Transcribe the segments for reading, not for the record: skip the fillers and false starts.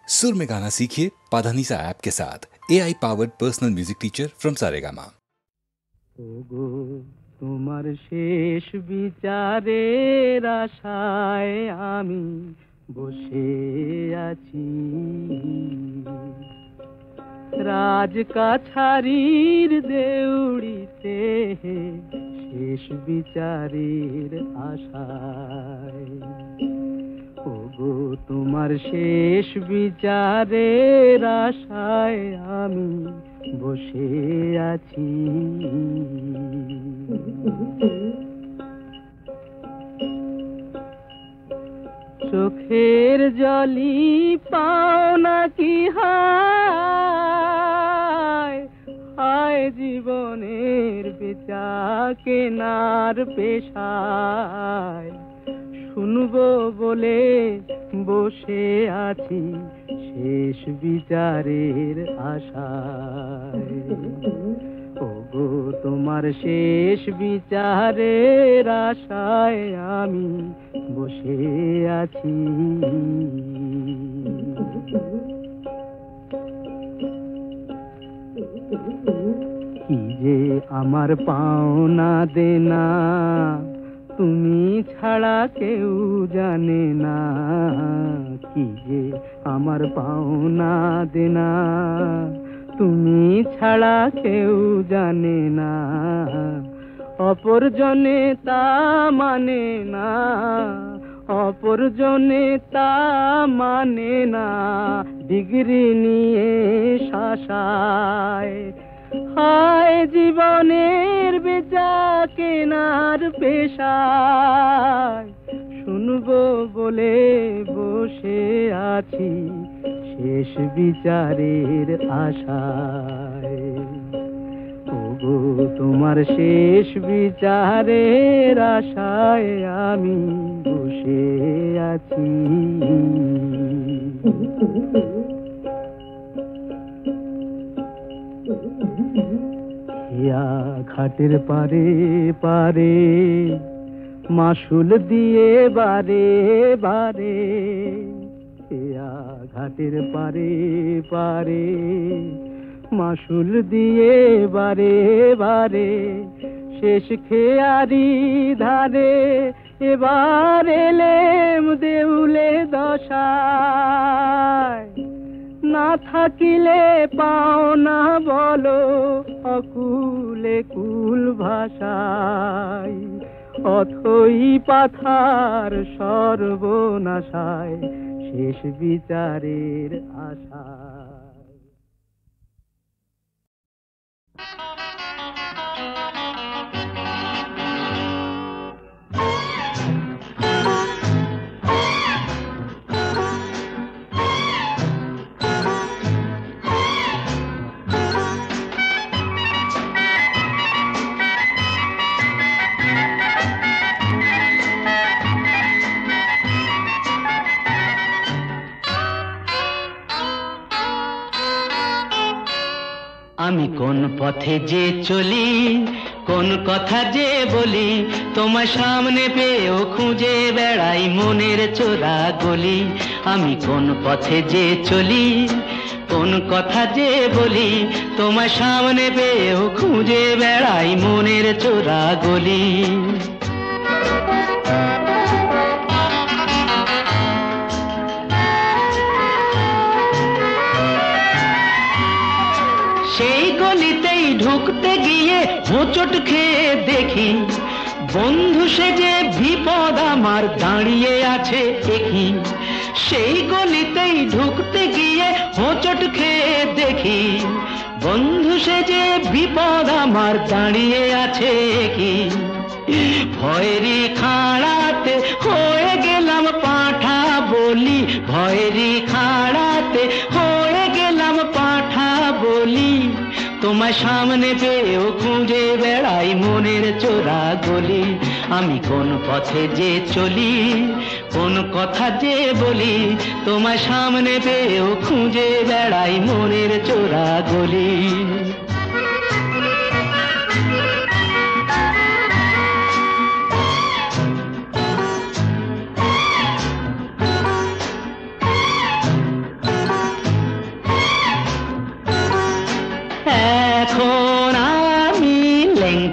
सुर में गाना सीखिए पाधानीसा ऐप के साथ। AI powered personal music teacher from Saregama. ওগো তোমার শেষ বিচারের আশায় আমি বসে আছি, রাজকাছারির দেউড়িতে শেষ বিচারের আশায়। ওগো তোমার শেষ বিচারের আশায় আমি বসে আছি। চোখের জলি পাও নাকি হায় হায় জীবনের বেচা কেনার পেশায়, শুনবো বলে বসে আছি শেষ বিচারের আশায়। ওগো তোমার শেষ বিচারের আশায় আমি বসে আছি। কি যে আমার পাওনা দেনা তুমি ছাড়া কেউ জানে না, কি যে আমার পাওনা দেনা তুমি ছাড়া কেউ জানে না। অপরজনে তা মানে না, অপরজনে তা মানে না, ডিগ্রি নিয়ে শাসায়। হায় জীবনের বেচা কেনার পেশায়, শুনবো বলে বসে আছি শেষ বিচারের আশায়। ওগো তোমার শেষ বিচারের আশায় আমি বসে আছি। ঘাটের পারে পারে মাসুল দিয়ে বারে বারে, ঘাটের পারে পারে মাসুল দিয়ে বারে বারে, শেষ খেয়ারি ধারে এবার এলেম দেউলে দশায়। না থাকিলে পাও না বলো অকুলে কুল ভাষায়, অথই পাথার সর্বনাশায় শেষ বিচারের আশায়। আমি কোন পথে যে চলি, কোন কথা যে বলি, তোমার সামনে পেয়েও খুঁজে বেড়াই মনের চোরা গলি। আমি কোন পথে যে চলি, কোন কথা যে বলি, তোমার সামনে পেয়েও খুঁজে বেড়াই মনের চোরা গলি। সেই গলিতেই ঢুকতে গিয়ে হোঁচট খেয়ে দেখি, বন্ধু সেজে বিপদ আমার দাঁড়িয়ে আছে একই। সেই গলিতেই ঢুকতে গিয়ে হোঁচট খেয়ে দেখি, বন্ধু সেজে বিপদ আমার দাঁড়িয়ে আছে একই। ভয়েরই খাড়াতে হয়ে গেলাম পাঁঠা বলি, ভয়েরই খাড়াতে হয়ে গেলাম পাঁঠা বলি। তোমার সামনে পেয়েও খুঁজে বেড়াই মনের চোরা গলি। আমি কোন পথে যে চলি, কোন কথা যে বলি, তোমার সামনে পেয়েও খুঁজে বেড়াই মনের চোরা গলি।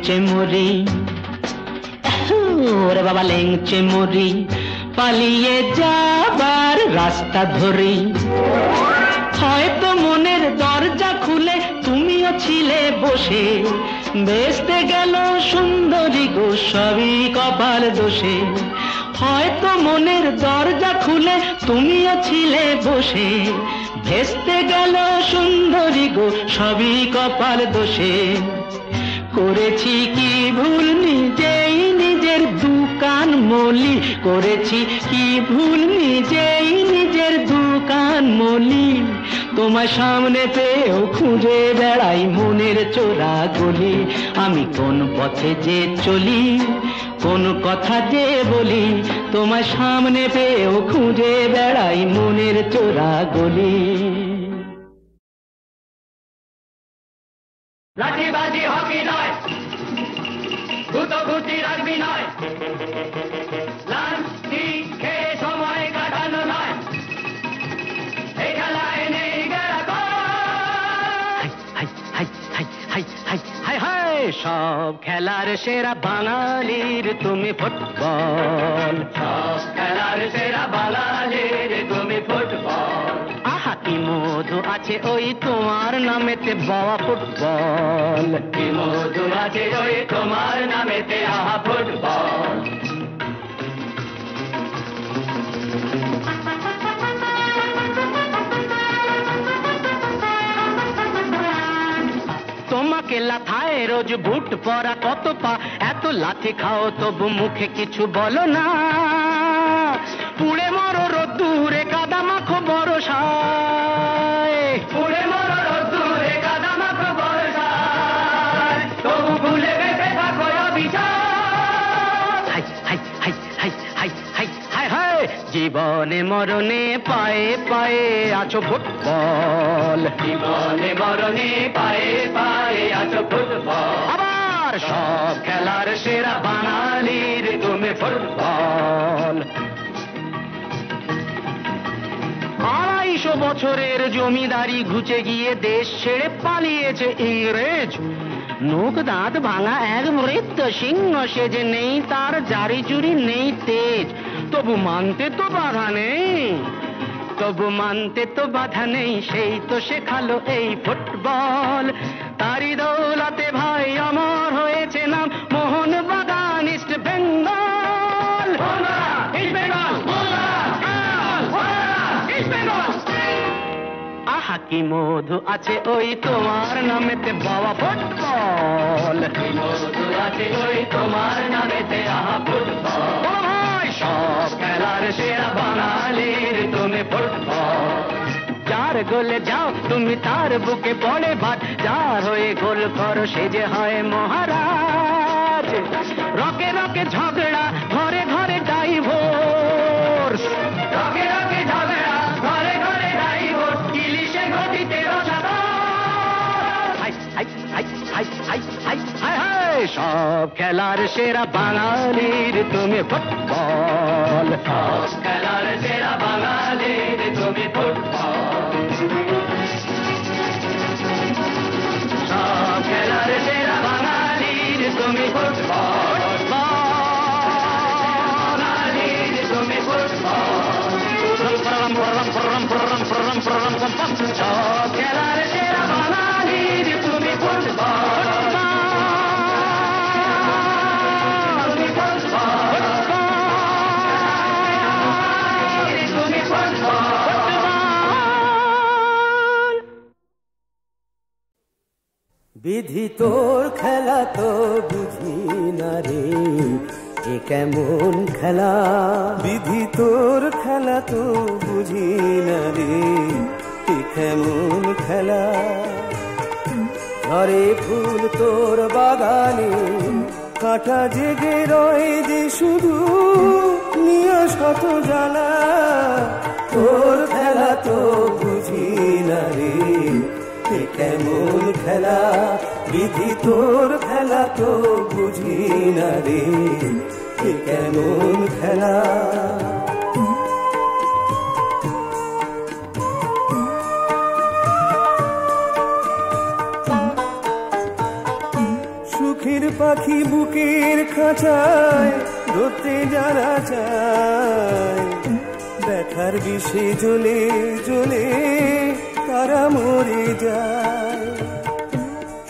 লেংচে মরি, ওরে বাবা লেংচে মরি, পালিয়ে যাবার রাস্তা ধরি। হয়তো মনের দরজা খুলে তুমিও ছিলে বসে, বেসতে গেল সুন্দরী গো সবই কপাল দোষে। হয়তো মনের দরজা খুলে তুমিও ছিলে বসে, ভেস্তে গেল সুন্দরী গো সবই কপাল দোষে। করেছি কি ভুল নিজেই নিজের দুকান মলি, করেছি কি ভুল নিজেই নিজের দুকান মলি। তোমার সামনে পেয়েও খুঁজে বেড়াই মনের চোরা গলি। আমি কোন পথে যে চলি, কোন কথা যে বলি, তোমার সামনে পেয়েও খুঁজে বেড়াই মনের চোরা গলি। লাঠিবাজি হকি নয়, গুতোগুতি রাখবি নয়, লাঞ্চি খেয়ে সময় কাটানো নয়, এই খেলায় নেই সব খেলার সেরা বাঙালির তুমি ফুটবল, সব খেলার সেরা বাঙালির তুমি ফুটবল। আহা কি মধু আছে ওই তোমার নামেতে বাবা ফুটবল, কি মধু আছে ওই তোমার নামেতে আহা ফুটবল। তোমাকে লাথায় রোজ বুট পরা কত পা, এত লাথি খাও তবু মুখে কিছু বলো না। পুড়ে মরো রোদ্দুরে কাদা মাখো বরসায়, পুড়ে মরো রোদ্দুরে কাদা মাখো বরসায়, তবু ভুলে বেঁচে থাকো অবিচার। High hi hi hi hi hi hi high, জীবনে মরণে পায়ে পায়ে আছো ফুটবল, জীবনে মরণে পায়ে পায়ে আছো ফুটবল। আবার সব খেলার সেরা বাঙালির তুমি ফুটবল। 250 বছরের জমিদারি ঘুচে গিয়ে দেশ ছেড়ে পালিয়েছে ইংরেজ। নোক দাঁত ভাঙা এক মৃত সিংহ সেজে, নেই তার জারি জুরি নেই তেজ, তবু মানতে তো বাধা নেই, তবু মানতে তো বাধা নেই। সেই তো শেখালো এই ফুটবল, তারি দৌলতে ভাই অমর হয়েছে নাম মোহনবাগান ইস্ট বেঙ্গল। আহা কি মধু আছে ওই তোমার নামেতে বাবা ফুটবল, কি মধু আছে ওই তোমার নামেতে আহা ফুটবল। সব খেলার সেরা বাঙালির তুমি ফুটবল। যার গোলে যাও তুমি তার বুকে পড়ে ভাত, যার হয়ে গোল করো সে যে হয় মহারাজ। রকে রকে ঝগড়া ঘরে ঘরে ডাইভোর্স, রকে রকে ঝগড়া ঘরে ঘরে ডাইভোর্স, ইলিশে ঘটিতে রসাদা। Hi hi hi hi hi hi hi hi, সব খেলার সেরা বাঙালির তুমি ফুটবল, সব খেলার সেরা বাঙালির তুমি ফুটবল। সব খেলার সেরা বাঙালির তুমি ফুটবল, বাঙালির তুমি ফুটবল। সব খেলার সেরা বাঙালির তুমি ফুটবল। বিধি তোর খেলা তো বুঝি না রে, এ কেমন খেলা। বিধি তোর খেলা তো বুঝি না রে, এ কেমন খেলা। ঝরে ফুল তোর বাগানে, কাঁটা জেগে রয় যে শুধু, নিয়ে শত জ্বালা। তোর খেলা তো বুঝি না রে, এ কেমন খেলা। বিধি তোর খেলা তো বুঝি না রে, এ কেমন খেলা। সুখের পাখি বুকের খাঁচায় ধরতে যারা চায়, ব্যথার বিষে জ্বলে জ্বলে তারা মরে যায়।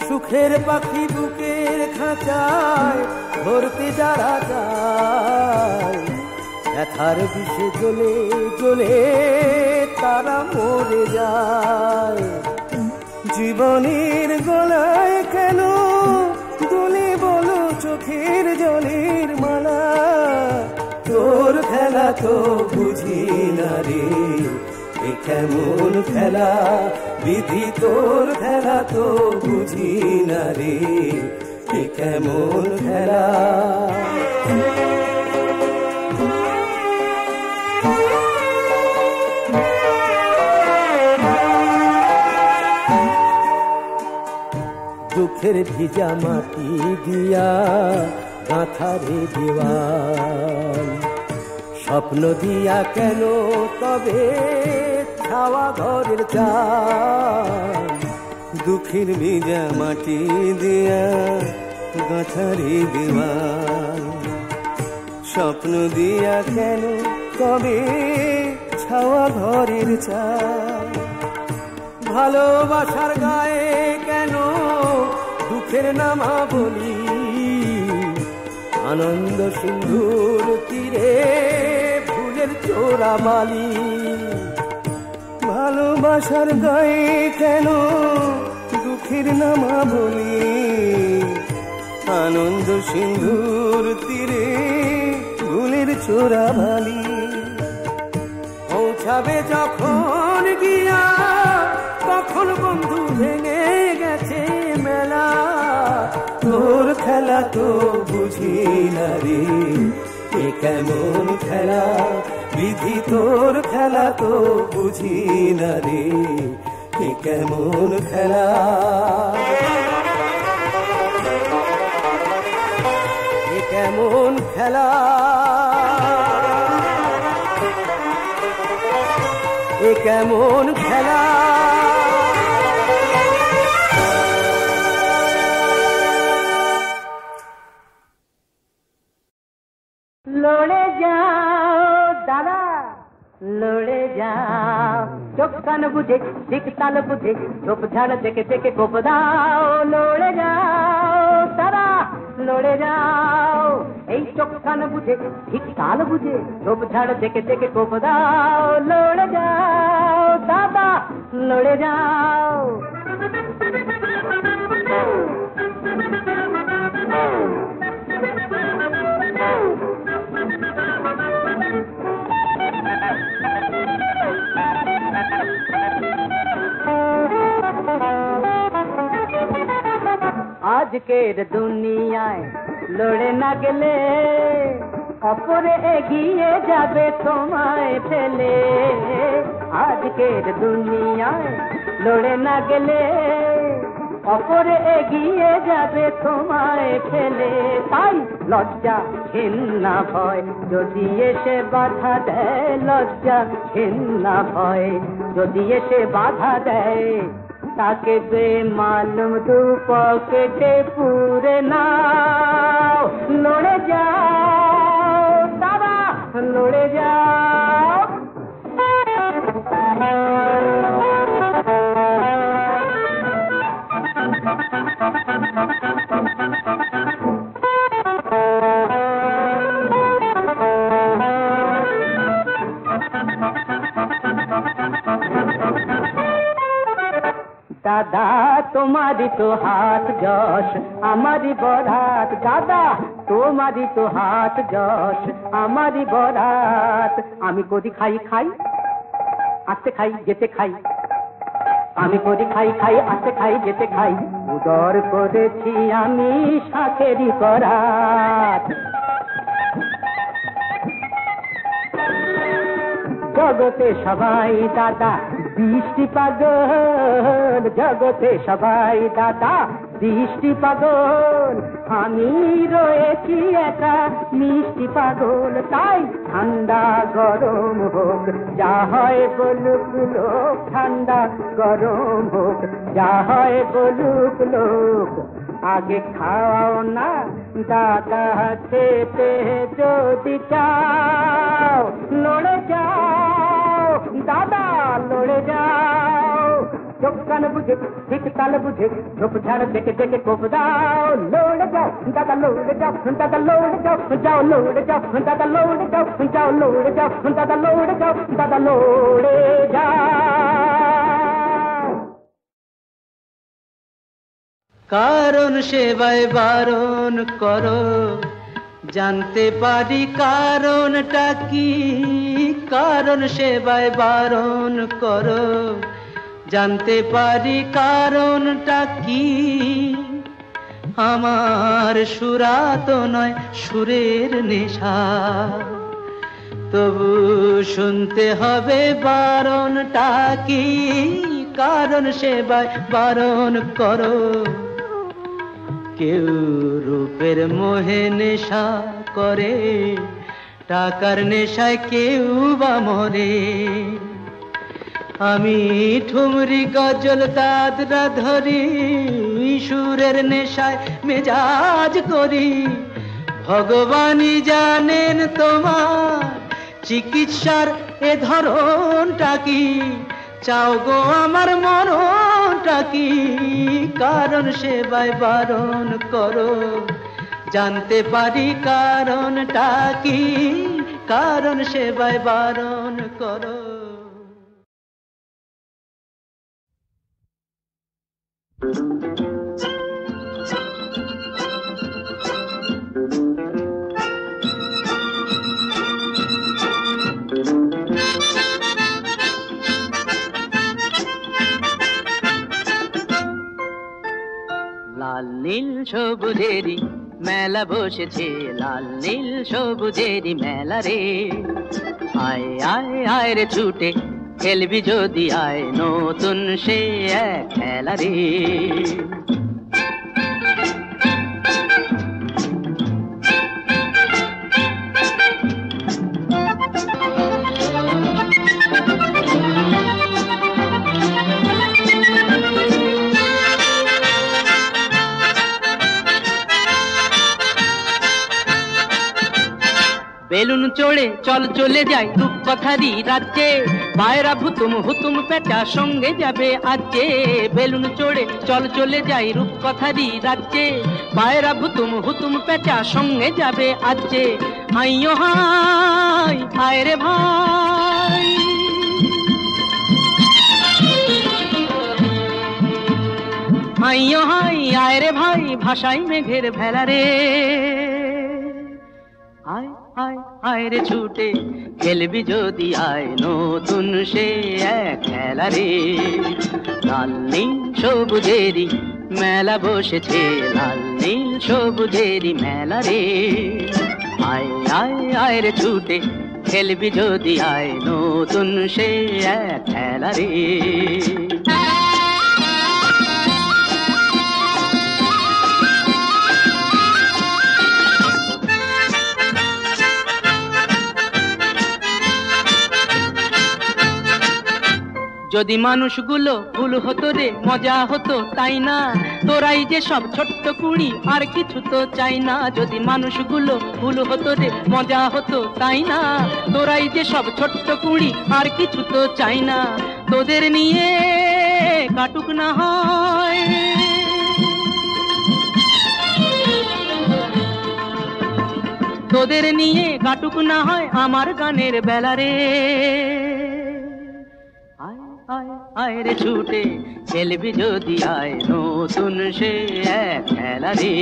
সুখের পাখি বুকের খাঁচায় ধরতে যারা চায়, ব্যথার বিষে জ্বলে জ্বলে তারা মরে যায়। জীবনের গলায় কেন দুলে বলো চোখের জলের মালা, তোর খেলা তো বুঝি না রে, এ কেমন খেলা বিধি, তোর খেলা তো বুঝি না রে, এ কেমন খেলা। দুঃখের ভিজা মাটি দিয়া গাঁথারে দেওয়াল, স্বপ্ন দিয়া কেন তবে ছাওয়া ঘরের চাল। দুঃখের ভিজা মাটি দিয়া গাঁথারে দেওয়াল, স্বপ্ন দিয়া কেন তবে ছাওয়া ঘরের চাল। ভালোবাসার গায়ে কেন দুঃখের নামা বলি, আনন্দ সিন্ধুর তীরে ফুলের চোরা মালি। ভালোবাসার গায়ে কেন দুঃখের নামা বলি, আনন্দ সিন্ধুর তীরে ফুলের চোরা মালি। পৌঁছাবে যখন গিয়া তখন বন্ধু ভেঙে গেছে মেলা, তোর খেলা তো বুঝি না রে, এ কেমন খেলা বিধি, তোর খেলা তো বুঝি না রে, এ কেমন খেলা। এ কেমন খেলা, এ কেমন খেলা। লড়ে যাও দাদা, লড়ে যাও, চোখ কান বুঝে ঠিক তাল বুঝে ঝোপ ঝাড় দেখে দেখে কোপ দাও। লড়ে যাও দাদা, লড়ে যাও, এই চোখ কান বুঝে ঠিক তাল বুঝে ঝোপ ঝাড় দেখে দেখে কোপ দাও। লড়ে যাও দাদা, লড়ে যাও। আজকের দুনিয়ায় লড়ে না গেলে অপরে এগিয়ে যাবে তোমায় ফেলে। আজকের দুনিয়ায় লড়ে না গেলে অপরে এগিয়ে যাবে তোমায় ফেলে। তাই লজ্জা ঘৃণা ভয় যদি এসে বাধা দেয়, লজ্জা ঘৃণা ভয় যদি এসে বাধা দেয়, তাকে দে মালুম দু পকেটে পুরে নাও। লড়ে যাও তারা, লড়ে যাও। দাদা তোমারই তো হাত যশ আমারই বরাত, দাদা তোমারই তো হাত যশ আমারই বরাত। আমি করি খাই খাই আসতে খাই যেতে খাই, আমি করি খাই খাই আসতে খাই যেতে খাই, উদর করেছি আমি শাকেরই করাত। জগতে সবাই দাদা দৃষ্টি পাগল, জগতে সবাই দাদা দৃষ্টি পাগল, আমি রয়েছি একা মিষ্টি পাগল। তাই ঠান্ডা গরম হোক যা হয় বলুক লোক, ঠান্ডা গরম হোক যা হয় বলুক লোক, আগে খাওয়াও না দাদা, খেতে যদি চাও লড়ে যাও দাদা, লড়ে যাও। চোখ কান বুঝে ঠিক তাল বুঝে ঝোপ ঝাড় দেখে দেখে কোপ দাও। লড়ে যাও দাদা, লড়ে যাও দাদা, লড়ে যাও, যাও লড়ে যাও দাদা, লড়ে যাও, যাও লড়ে যাও দাদা, লড়ে যাও দাদা, লড়ে যাও। কারণ সেবায় বারণ করো, জানতে পারি কারণটা কি। কারণ সেবায় বারণ করো, জানতে পারি কারণটা কি। আমার সুরা তো নয় সুরের নেশা, তবু শুনতে হবে বারণটা কি। কারণ সেবায় বারণ করো। কেউ রূপের মোহে নেশা করে, টাকার নেশায় কেউ বা মরে। আমি ঠুমরি গজল দাদরা ধরি, সুরের নেশায় মেজাজ করি। ভগবানই জানেন তোমার চিকিৎসার এ ধরনটা কি। চাও গো আমার মরণটা কি। কারণ সেবায় বারণ করো, জানতে পারি কারণটা কি। কারণ সেবায় বারণ করো। লাল নীল সবুজেরই মেলা বসেছে, লাল নীল সবুজেরই মেলা রে। আয় আয় আয় রে ছুটে খেলবি যদি আয়, নতুন সে এক খেলা রে। বেলুন চড়ে চল চলে যাই রূপকথারই রাজ্যে, পায়রা ভুতুম হুতুম পেঁচা সঙ্গে যাবে আজকে। বেলুন চড়ে চল চলে যাই রূপকথারই রাজ্যে, পায়রা ভুতুম হুতুম পেঁচা সঙ্গে যাবে আজকে। আইয়ো হাই হায় রে ভাই, আইয়ো হাই আয় রে ভাই, ভাষাই মেঘের ভেলা রে। আয় আয় আয় রে ছুটে খেলবি যদি আয়, নতুন সে এক খেলা রে। লাল নীল সবুজেরই মেলা বসেছে, লাল নীল সবুজেরই মেলা রে। আয় আয় আয় রে ছুটে খেলবি যদি আয়, নতুন সে এক খেলা রে। যদি মানুষগুলো ভুল হতো রে মজা হতো তাই না, তোরাই যে সব ছোট্ট কুড়ি আর কিছু তো চাই না। যদি মানুষগুলো ভুল হতো রে মজা হতো তাই না, তোরাই যে সব ছোট্ট কুড়ি আর কিছু তো চাই না। তোদের নিয়ে কাটুক না হয়, তোদের নিয়ে কাটুক না হয় আমার গানের বেলা রে। আয় রে ছুটে খেলবি যদি আয়, নতুন সে এক খেলা রে।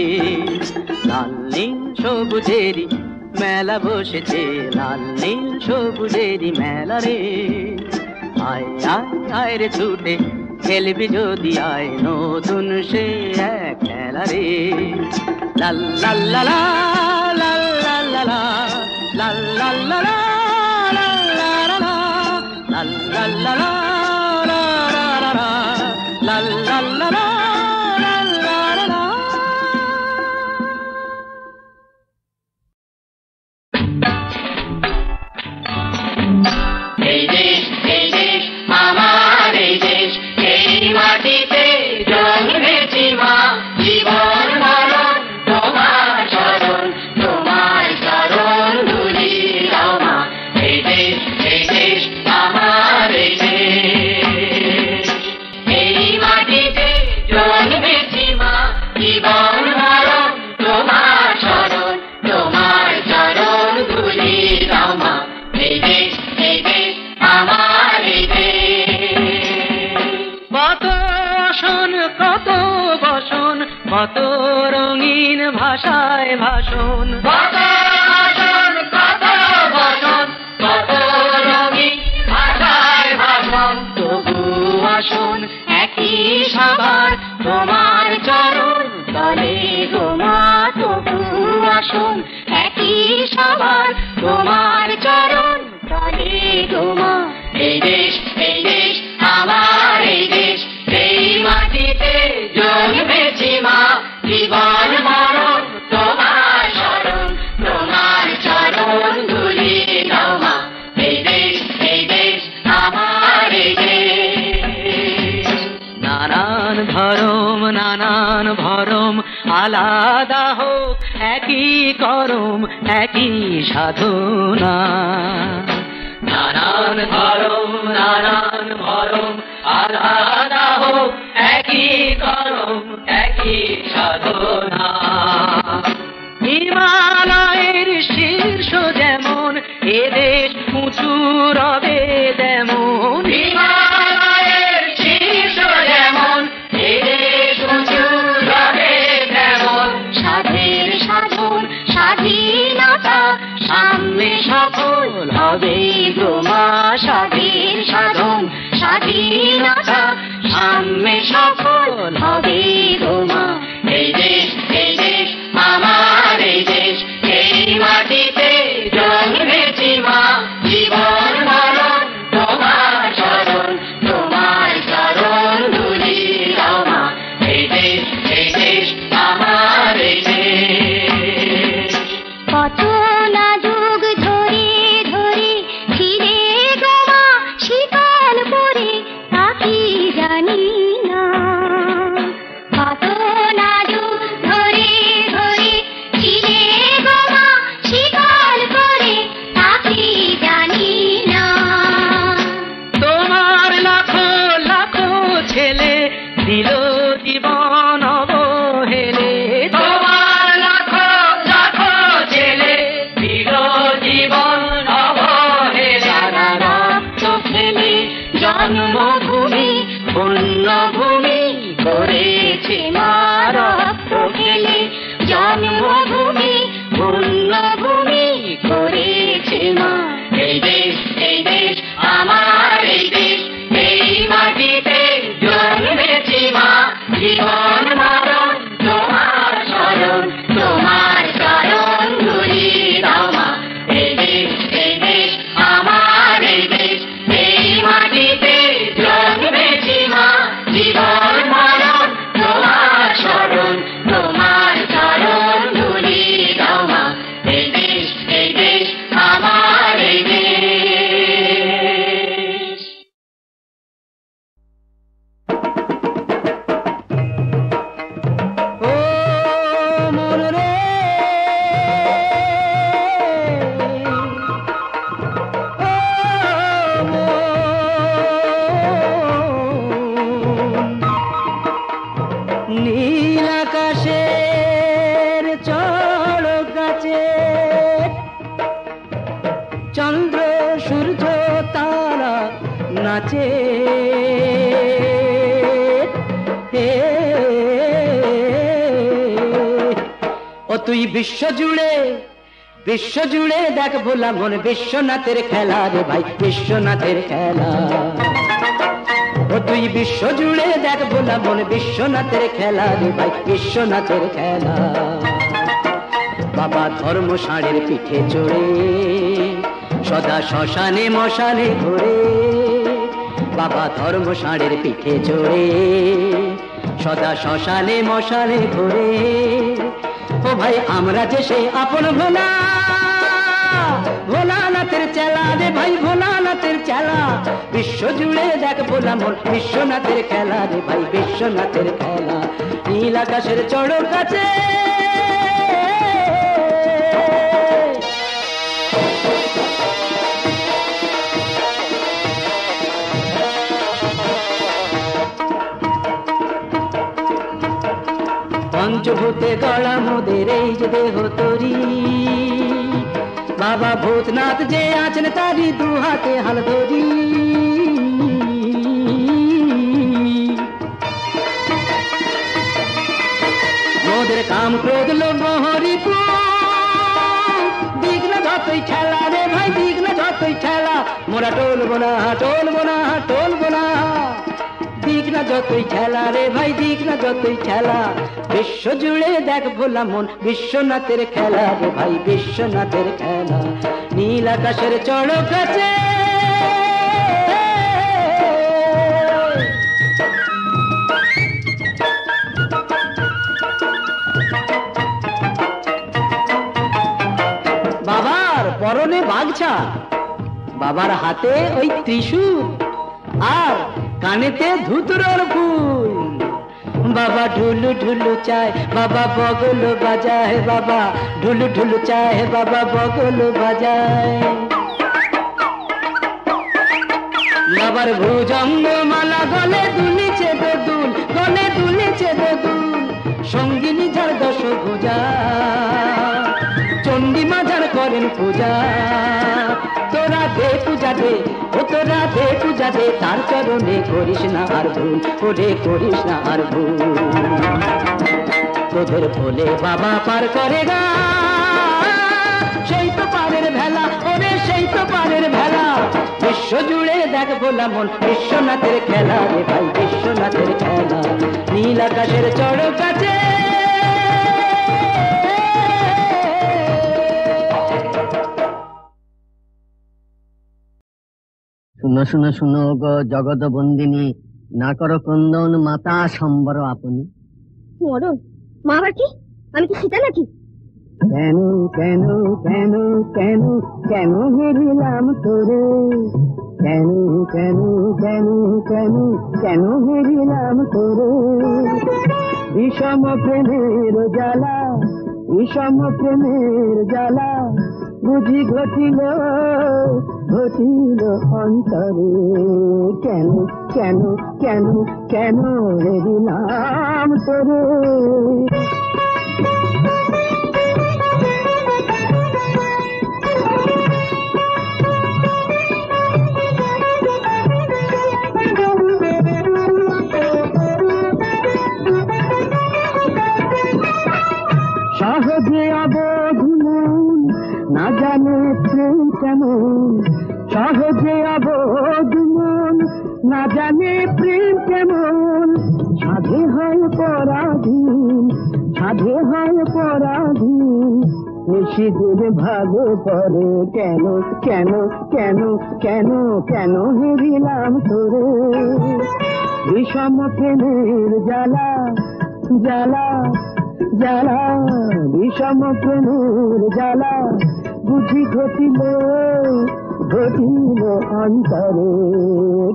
লাল নীল সবুজেরই মেলা বসেছে, লাল নীল সবুজেরই মেলা রে। আয় আয় আয় রে ছুটে খেলবি যদি আয়, নতুন সে এক খেলা রে। লাল লাল লা লা লাল লাল লা লা লাল লাল লা লা লাল লাল লা লা la la la la la la la la। এই দেশ আমার এই দেশ, এই মাটিতে জন্মেছি মা, জীবন কত রঙিন ভাষায় ভাষণ, কত ভাষণ, কত ভাষণ, কত রঙিন ভাষায় ভাষণ। তবু আসুন একই সবার তোমার চরণ তলে গো মা, তবু আসুন একই সবার তোমার চরণ তলে গো মা। এই দেশ আমার এই দেশ, এই মাটিতে জন্মেছি মা, জীবন মরণ তোমার শরণ, তোমার চরণ ধুলি দাও মা। এই দেশ আমার এই দেশ। নানান ধরম নানান ভরম আলাদা হোক, একই করম একই সাধনা। নানান ধরম নানান ভরম আলাদা হোক, একই করম একই সাধনা। হিমালয়ের শীর্ষ যেমন এদেশ উঁচু রবে তেমন, হিমালয়ের শীর্ষ যেমন এদেশ উঁচু রবে তেমন। সাধের সাধন স্বাধীনতা সামনে সফল হবে গো মা, সাধের সাধন স্বাধীনতা সামনে সফল হবে গো মা। এই দেশ আমার এই দেশ, এই মাটিতে জন্মেছি মা, জীবন মরণ তোমার চরণ, তোমার চরণ ধুলি দাও মা। এই দেশ আমার এই দেশ। কত না যুগ ধরে ধরে ছিঁড়ে গো মা শিকল পরে, তা কি জানি না। কত না যুগ ধরে ধরে ছিঁড়ে গো মা শিকল পরে, তা কি জানি না। তোমার লাখো লাখো ছেলে দিল জীবন অবহেলে, তোমার লাখো লাখো ছেলে দিল জীবন অবহেলে। রক্ত ফেলে জন্মভূমি পুণ্যভূমি করেছে মা, রক্ত ফেলে জন্মভূমি পুণ্যভূমি করেছে মা। এই দেশ আমার এই দেশ, এই মাটিতে জন্মেছি মা, জীবন মরণ তোমার চরণ, তোমার চরণ ধুলি দাও মা। এই দেশ আমার এই দেশ, এই মাটিতে জন্মেছি মা, জীবন মরণ তোমার চরণ, তোমার চরণ ধুলি দাও মা। এই দেশ আমার এই দেশ। ও মন রে, ও মন। নীল আকাশের চড়ক গাছে চন্দ্র সূর্য তারা নাচে, হে ও তুই বিশ্ব জুড়ে দেখ ভোলা মন, বিশ্বনাথের খেলা রে ভাই, বিশ্বনাথের খেলা। ও তুই বিশ্ব জুড়ে দেখ ভোলা মন, বিশ্বনাথের খেলা রে ভাই, বিশ্বনাথের খেলা। বাবা ধর্ম ষাঁড়ের পিঠে চড়ে সদা শ্মশানে মশানে ঘোরে, বাবা ধর্ম ষাঁড়ের পিঠে চড়ে সদা শ্মশানে মশানে ঘোরে। ও ভাই আমরা যে সে আপন ভোলা, ভোলানাথের চেলা রে ভাই, ভোলানাথের চেলা। বিশ্ব জুড়ে দেখ ভোলা মন, বিশ্বনাথের খেলা রে ভাই, বিশ্বনাথের খেলা। নীল আকাশের চড়ক গাছে পঞ্চভূতে গড়া মোদের এই যে দেহ তরি, বাবা ভূতনাথ যে আছেন তারি দু হাতে হাল ধরি। কাম ক্রোধ লোভ হরিপু দিক না যতই ঠেলা রে ভাই দিক না যতই ঠেলা মোরা টলবো না টলবো না টলবো না দিক না যতই ঠেলা রে ভাই দিক না যতই ঠেলা বিশ্ব জুড়ে দেখ ভোলা মন বিশ্বনাথের খেলা রে ভাই বিশ্বনাথের খেলা নীল আকাশের চড়ক আছে বাবার পরনে বাগছা বাবার হাতে ওই ত্রিশূল আর কানেতে ধুতুরর ফুল বাবা ঢুলু ঢুলু চায় বাবা বগল বাজায় বাবা ঢুলু ঢুলু চায় বাবা বগল বাজায় বাবার ভুজঙ্গ মালা গলে দুলিছে দোদুল গলে দুলিছে দোদুল সঙ্গিনী যার দশ ভুজা চণ্ডী মাজার করেন পূজা তোরা দে পূজা দে ও তোরা দে পূজা দে তার চরণে করিস না আর ভুল ওরে করিস না আর ভুল তোদের বলে বাবা পার করে গা সেই তো পারের ভেলা ওরে সেই তো পারের ভেলা বিশ্ব জুড়ে দেখ ভোলা মন বিশ্বনাথের খেলা রে ভাই বিশ্বনাথের খেলা নীল আকাশের চড়ক আছে শুনো শুনো শুনো গো জগৎ বন্দিনী না করো ক্রন্দন মাতা সম্বর আপনি মরণ মা আবার কি আমি কি সীতা নাকি কেন কেন কেন কেন কেন হেরিলাম তোরে কেন কেন কেন কেন কেন হেরিলাম তোরে বিষম প্রেমের জ্বালা বিষম প্রেমের জ্বালা বুঝি ঘটিল ঘটিল অন্তরে কেন কেন কেন কেন হেরিলাম তোরে সহজে অবোধ মন না জানে প্রেম কেমন সহজে অবোধ মন না জানে প্রেম কেমন সাধে হয় পরাধীন সাধে হয় পরাধীন নিশিদিন ভাগে পড়ে কেন কেন কেন কেন কেন হেরিলাম তোরে বিষম প্রেমের জ্বালা জ্বালা জ্বালা বিষম প্রেমের জ্বালা বুঝি ঘটিল ঘটিল অন্তরে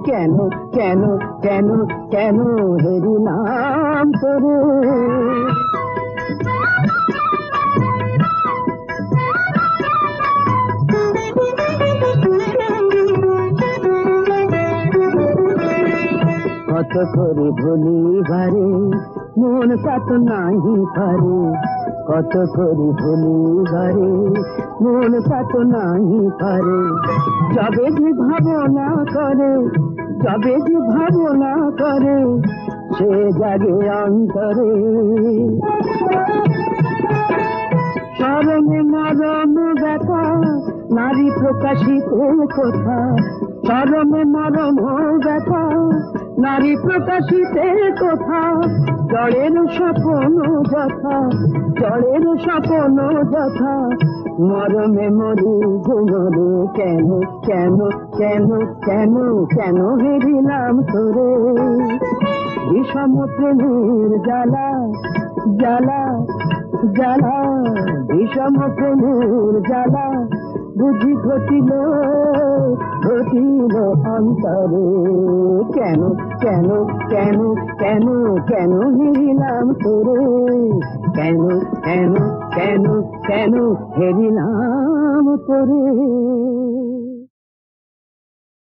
কেন কেন কেন কেন হেরিলাম তোরে কত করে ভুলি বারে মন কত নাহি পারে কত করে ভুলি বারে মন কত নাহি পারে যবে যে ভাবনা করে যবে যে ভাবনা করে সে জাগে অন্তরে শরণে মরণ ব্যথা নারী প্রকাশিত কথা শরণে মরণ ব্যথা নারী প্রকাশিতে কথা জড়ের স্বপ্ন যথা জড়ের স্বপ্ন যথা মরমে মরি ঘুমরে কেন কেন কেন কেন কেন হেরিলাম তোরে বিষম প্রেমের জ্বালা জ্বালা জ্বালা বিষম প্রেমের জ্বালা বুঝি ঘটিল ঘটিল অন্তরে কেন কেন কেন কেন কেন হেরিলাম তোরে কেন কেন কেন কেন হেরিলাম তোরে